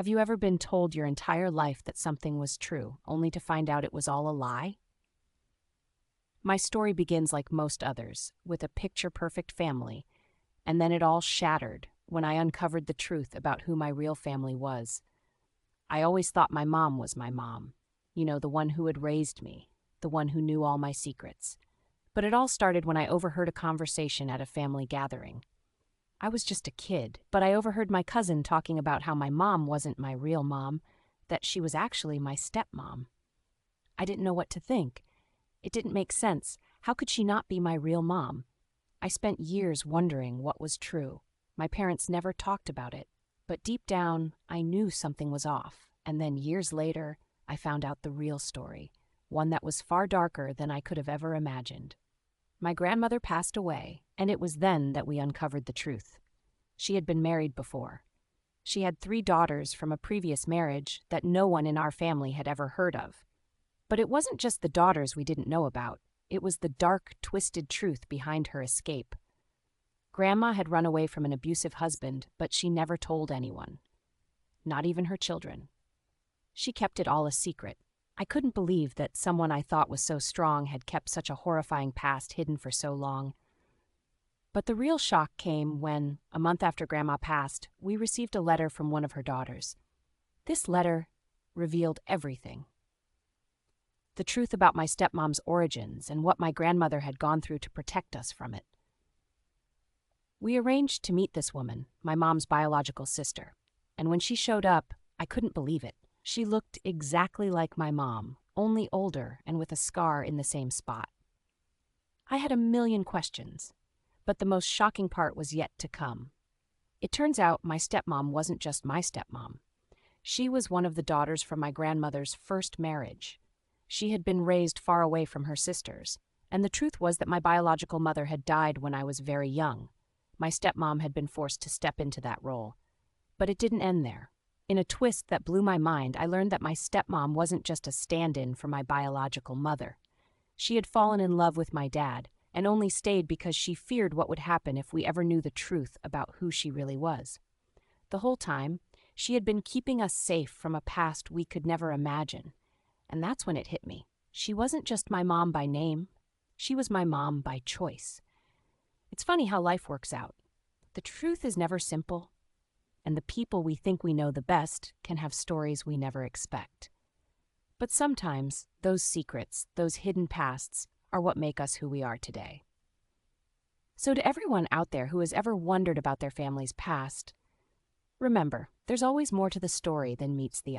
Have you ever been told your entire life that something was true, only to find out it was all a lie? My story begins like most others, with a picture-perfect family, and then it all shattered when I uncovered the truth about who my real family was. I always thought my mom was my mom, the one who had raised me, the one who knew all my secrets. But it all started when I overheard a conversation at a family gathering. I was just a kid, but I overheard my cousin talking about how my mom wasn't my real mom, that she was actually my stepmom. I didn't know what to think. It didn't make sense. How could she not be my real mom? I spent years wondering what was true. My parents never talked about it, but deep down, I knew something was off. And then years later, I found out the real story, one that was far darker than I could have ever imagined. My grandmother passed away, and it was then that we uncovered the truth. She had been married before. She had 3 daughters from a previous marriage that no one in our family had ever heard of. But it wasn't just the daughters we didn't know about. It was the dark, twisted truth behind her escape. Grandma had run away from an abusive husband, but she never told anyone. Not even her children. She kept it all a secret. I couldn't believe that someone I thought was so strong had kept such a horrifying past hidden for so long. But the real shock came when, a month after Grandma passed, we received a letter from one of her daughters. This letter revealed everything. The truth about my stepmom's origins and what my grandmother had gone through to protect us from it. We arranged to meet this woman, my mom's biological sister, and when she showed up, I couldn't believe it. She looked exactly like my mom, only older and with a scar in the same spot. I had a million questions, but the most shocking part was yet to come. It turns out my stepmom wasn't just my stepmom. She was one of the daughters from my grandmother's first marriage. She had been raised far away from her sisters, and the truth was that my biological mother had died when I was very young. My stepmom had been forced to step into that role. But it didn't end there. In a twist that blew my mind, I learned that my stepmom wasn't just a stand-in for my biological mother. She had fallen in love with my dad, and only stayed because she feared what would happen if we ever knew the truth about who she really was. The whole time, she had been keeping us safe from a past we could never imagine. And that's when it hit me. She wasn't just my mom by name. She was my mom by choice. It's funny how life works out. The truth is never simple, and the people we think we know the best can have stories we never expect. But sometimes, those secrets, those hidden pasts, are what make us who we are today. So to everyone out there who has ever wondered about their family's past, remember, there's always more to the story than meets the eye.